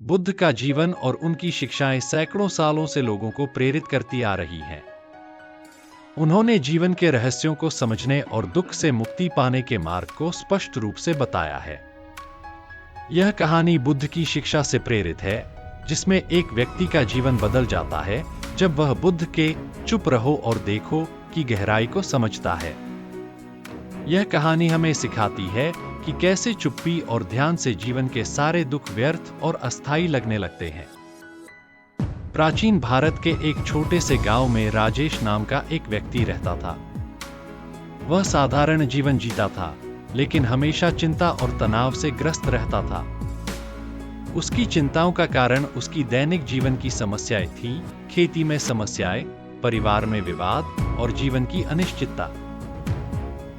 बुद्ध का जीवन और उनकी शिक्षाएं सैकड़ों सालों से लोगों को प्रेरित करती आ रही हैं। उन्होंने जीवन के रहस्यों को समझने और दुख से मुक्ति पाने के मार्ग को स्पष्ट रूप से बताया है। यह कहानी बुद्ध की शिक्षा से प्रेरित है, जिसमें एक व्यक्ति का जीवन बदल जाता है जब वह बुद्ध के चुप रहो और देखो की गहराई को समझता है। यह कहानी हमें सिखाती है कि कैसे चुप्पी और ध्यान से जीवन के सारे दुख व्यर्थ और अस्थायी लगने लगते हैं। प्राचीन भारत के एक छोटे से गांव में राजेश नाम का एक व्यक्ति रहता था। वह साधारण जीवन जीता था, लेकिन हमेशा चिंता और तनाव से ग्रस्त रहता था। उसकी चिंताओं का कारण उसकी दैनिक जीवन की समस्याएं थीं, खेती में समस्याएं, परिवार में विवाद और जीवन की अनिश्चितता।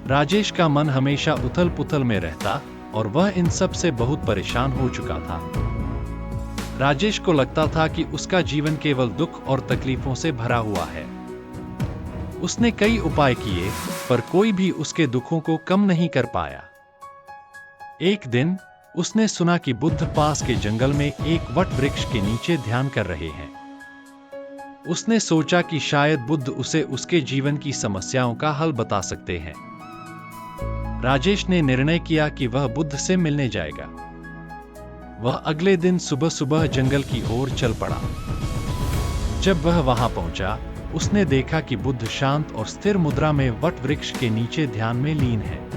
राजेश का मन हमेशा उथल-पुथल में रहता और वह इन सब से बहुत परेशान हो चुका था। राजेश को लगता था कि उसका जीवन केवल दुख और तकलीफों से भरा हुआ है। उसने कई उपाय किए, पर कोई भी उसके दुखों को कम नहीं कर पाया। एक दिन उसने सुना कि बुद्ध पास के जंगल में एक वट वृक्ष के नीचे ध्यान कर रहे हैं। उसने सोचा कि शायद बुद्ध उसे उसके जीवन की समस्याओं का हल बता सकते हैं। राजेश ने निर्णय किया कि वह बुद्ध से मिलने जाएगा। वह अगले दिन सुबह सुबह जंगल की ओर चल पड़ा। जब वह वहां पहुंचा, उसने देखा कि बुद्ध शांत और स्थिर मुद्रा में वट वृक्ष के नीचे ध्यान में लीन है।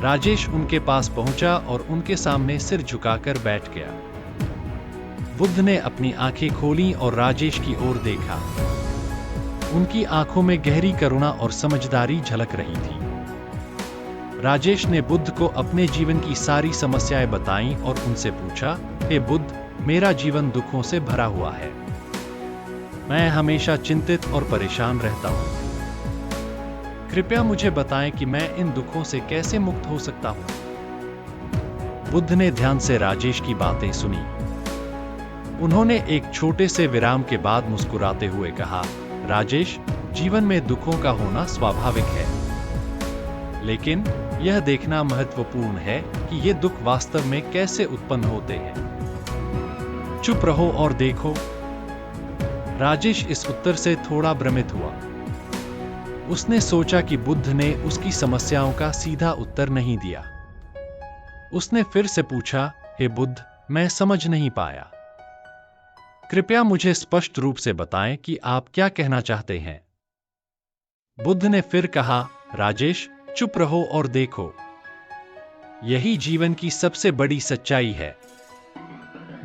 राजेश उनके पास पहुंचा और उनके सामने सिर झुकाकर बैठ गया। बुद्ध ने अपनी आंखें खोलीं और राजेश की ओर देखा। उनकी आंखों में गहरी करुणा और समझदारी झलक रही थी। राजेश ने बुद्ध को अपने जीवन की सारी समस्याएं बताईं और उनसे पूछा, हे बुद्ध, मेरा जीवन दुखों से भरा हुआ है। मैं हमेशा चिंतित और परेशान रहता हूं। कृपया मुझे बताएं कि मैं इन दुखों से कैसे मुक्त हो सकता हूं। बुद्ध ने ध्यान से राजेश की बातें सुनी। उन्होंने एक छोटे से विराम के बाद मुस्कुराते हुए कहा, राजेश, जीवन में दुखों का होना स्वाभाविक है, लेकिन यह देखना महत्वपूर्ण है कि ये दुख वास्तव में कैसे उत्पन्न होते हैं। चुप रहो और देखो। राजेश इस उत्तर से थोड़ा भ्रमित हुआ। उसने सोचा कि बुद्ध ने उसकी समस्याओं का सीधा उत्तर नहीं दिया। उसने फिर से पूछा, हे बुद्ध, मैं समझ नहीं पाया। कृपया मुझे स्पष्ट रूप से बताएं कि आप क्या कहना चाहते हैं। बुद्ध ने फिर कहा, राजेश, चुप रहो और देखो। यही जीवन की सबसे बड़ी सच्चाई है।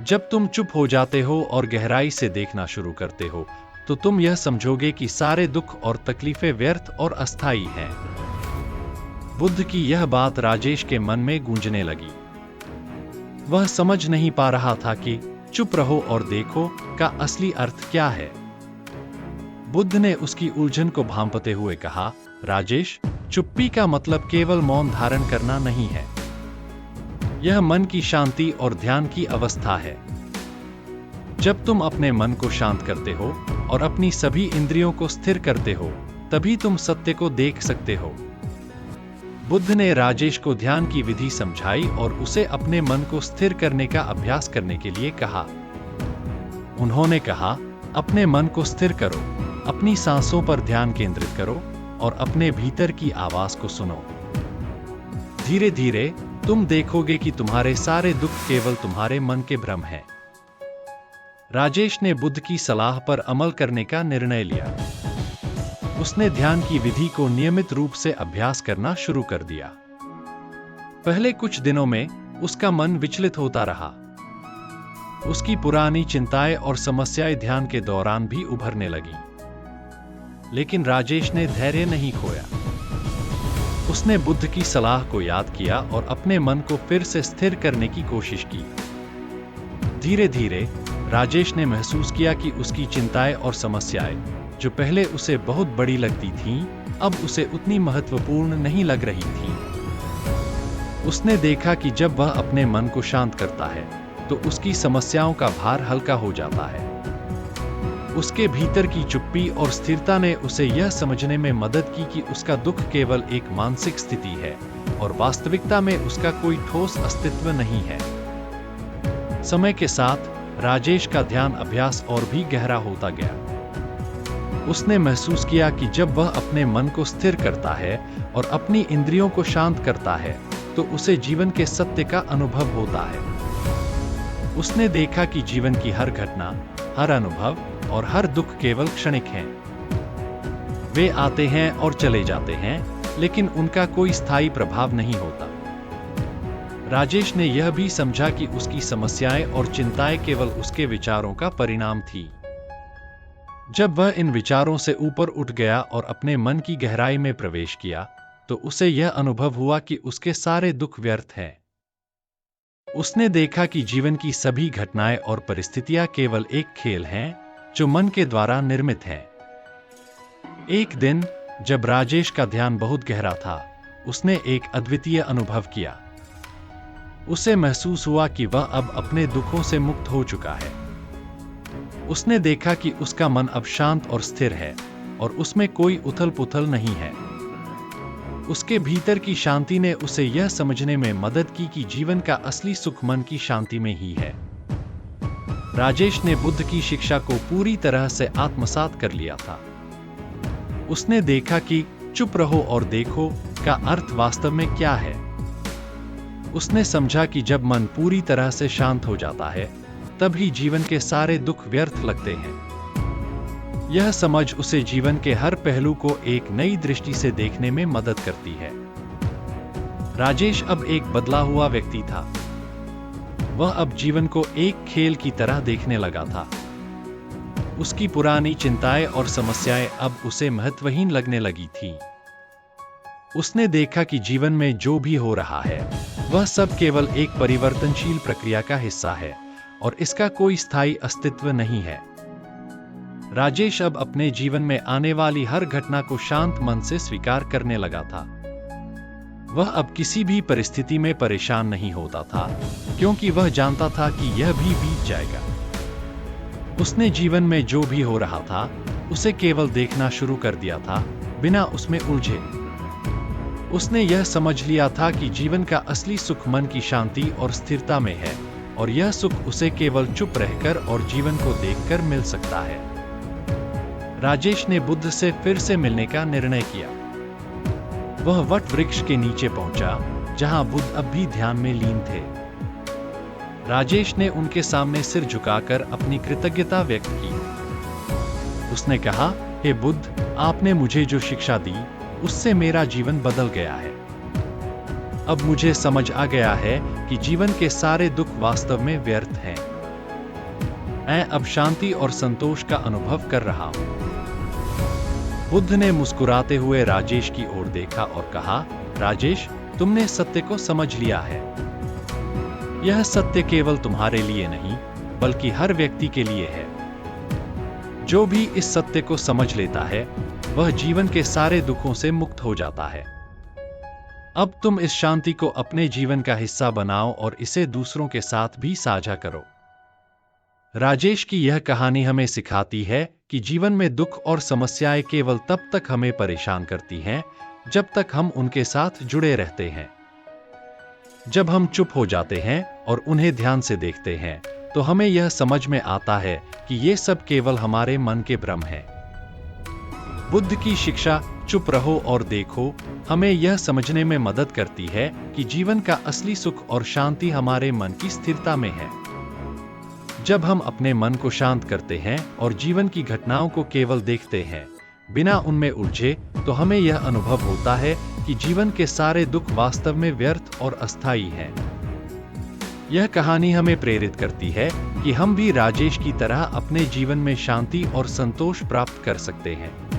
जब तुम चुप हो जाते हो और गहराई से देखना शुरू करते हो, तो तुम यह समझोगे कि सारे दुख और तकलीफें व्यर्थ और अस्थायी हैं। बुद्ध की यह बात राजेश के मन में गूंजने लगी। वह समझ नहीं पा रहा था कि चुप रहो और देखो का असली अर्थ क्या है। बुद्ध ने उसकी उलझन को भांपते हुए कहा, राजेश, चुप्पी का मतलब केवल मौन धारण करना नहीं है। यह मन की शांति और ध्यान की अवस्था है। जब तुम अपने मन को शांत करते हो और अपनी सभी इंद्रियों को स्थिर करते हो, तभी तुम सत्य को देख सकते हो। बुद्ध ने राजेश को ध्यान की विधि समझाई और उसे अपने मन को स्थिर करने का अभ्यास करने के लिए कहा। उन्होंने कहा, अपने मन को स्थिर करो, अपनी सांसों पर ध्यान केंद्रित करो और अपने भीतर की आवाज को सुनो। धीरे धीरे तुम देखोगे कि तुम्हारे सारे दुख केवल तुम्हारे मन के भ्रम हैं। राजेश ने बुद्ध की सलाह पर अमल करने का निर्णय लिया। उसने ध्यान की विधि को नियमित रूप से अभ्यास करना शुरू कर दिया। पहले कुछ दिनों में उसका मन विचलित होता रहा। उसकी पुरानी चिंताएं और समस्याएं ध्यान के दौरान भी उभरने लगी। लेकिन राजेश ने धैर्य नहीं खोया। उसने बुद्ध की सलाह को याद किया और अपने मन को फिर से स्थिर करने की कोशिश की। धीरे धीरे राजेश ने महसूस किया कि उसकी चिंताएं और समस्याएं, जो पहले उसे बहुत बड़ी लगती थीं, अब उसे उतनी महत्वपूर्ण नहीं लग रही थीं। उसने देखा कि जब वह अपने मन को शांत करता है, तो उसकी समस्याओं का भार हल्का हो जाता है। उसके भीतर की चुप्पी और स्थिरता ने उसे यह समझने में मदद की कि उसका दुख केवल एक मानसिक स्थिति है और वास्तविकता में उसका कोई ठोस अस्तित्व नहीं है। समय के साथ राजेश का ध्यान अभ्यास और भी गहरा होता गया। उसने महसूस किया कि जब वह अपने मन को स्थिर करता है और अपनी इंद्रियों को शांत करता है तो उसे जीवन के सत्य का अनुभव होता है। उसने देखा कि जीवन की हर घटना, हर अनुभव और हर दुख केवल क्षणिक हैं। वे आते हैं और चले जाते हैं, लेकिन उनका कोई स्थायी प्रभाव नहीं होता। राजेश ने यह भी समझा कि उसकी समस्याएं और चिंताएं केवल उसके विचारों का परिणाम थी। जब वह इन विचारों से ऊपर उठ गया और अपने मन की गहराई में प्रवेश किया, तो उसे यह अनुभव हुआ कि उसके सारे दुख व्यर्थ हैं। उसने देखा कि जीवन की सभी घटनाएं और परिस्थितियां केवल एक खेल हैं, जो मन के द्वारा निर्मित हैं। एक दिन, जब राजेश का ध्यान बहुत गहरा था, उसने एक अद्वितीय अनुभव किया। उसे महसूस हुआ कि वह अब अपने दुखों से मुक्त हो चुका है। उसने देखा कि उसका मन अब शांत और स्थिर है और उसमें कोई उथल-पुथल नहीं है। उसके भीतर की शांति ने उसे यह समझने में मदद की कि जीवन का असली सुख मन की शांति में ही है। राजेश ने बुद्ध की शिक्षा को पूरी तरह से आत्मसात कर लिया था। उसने देखा कि चुप रहो और देखो का अर्थ वास्तव में क्या है। उसने समझा कि जब मन पूरी तरह से शांत हो जाता है, तभी जीवन के सारे दुख व्यर्थ लगते हैं। यह समझ उसे जीवन के हर पहलू को एक नई दृष्टि से देखने में मदद करती है। राजेश अब एक बदला हुआ व्यक्ति था। वह अब जीवन को एक खेल की तरह देखने लगा था। उसकी पुरानी चिंताएं और समस्याएं अब उसे महत्वहीन लगने लगी थीं। उसने देखा कि जीवन में जो भी हो रहा है, वह सब केवल एक परिवर्तनशील प्रक्रिया का हिस्सा है और इसका कोई स्थायी अस्तित्व नहीं है। राजेश अब अपने जीवन में आने वाली हर घटना को शांत मन से स्वीकार करने लगा था। वह अब किसी भी परिस्थिति में परेशान नहीं होता था, क्योंकि वह जानता था कि यह भी बीत जाएगा। उसने जीवन में जो भी हो रहा था, उसे केवल देखना शुरू कर दिया था, बिना उसमें उलझे। उसने यह समझ लिया था कि जीवन का असली सुख मन की शांति और स्थिरता में है, और यह सुख उसे केवल चुप रहकर और जीवन को देखकर मिल सकता है। राजेश ने बुद्ध से फिर से मिलने का निर्णय किया। वह वट वृक्ष के नीचे पहुंचा, जहां बुद्ध अब भी ध्यान में लीन थे। राजेश ने उनके सामने सिर झुकाकर अपनी कृतज्ञता व्यक्त की। उसने कहा, हे बुद्ध, आपने मुझे जो शिक्षा दी, उससे मेरा जीवन बदल गया है। अब मुझे समझ आ गया है कि जीवन के सारे दुख वास्तव में व्यर्थ हैं। मैं अब शांति और संतोष का अनुभव कर रहा हूं। बुद्ध ने मुस्कुराते हुए राजेश की ओर देखा और कहा, राजेश, तुमने सत्य को समझ लिया है। यह सत्य केवल तुम्हारे लिए नहीं, बल्कि हर व्यक्ति के लिए है। जो भी इस सत्य को समझ लेता है, वह जीवन के सारे दुखों से मुक्त हो जाता है। अब तुम इस शांति को अपने जीवन का हिस्सा बनाओ और इसे दूसरों के साथ भी साझा करो। राजेश की यह कहानी हमें सिखाती है कि जीवन में दुख और समस्याएं केवल तब तक हमें परेशान करती हैं, जब तक हम उनके साथ जुड़े रहते हैं। जब हम चुप हो जाते हैं और उन्हें ध्यान से देखते हैं, तो हमें यह समझ में आता है कि ये सब केवल हमारे मन के भ्रम हैं। बुद्ध की शिक्षा, चुप रहो और देखो, हमें यह समझने में मदद करती है कि जीवन का असली सुख और शांति हमारे मन की स्थिरता में है। जब हम अपने मन को शांत करते हैं और जीवन की घटनाओं को केवल देखते हैं, बिना उनमें उलझे, तो हमें यह अनुभव होता है कि जीवन के सारे दुख वास्तव में व्यर्थ और अस्थायी हैं। यह कहानी हमें प्रेरित करती है कि हम भी राजेश की तरह अपने जीवन में शांति और संतोष प्राप्त कर सकते हैं।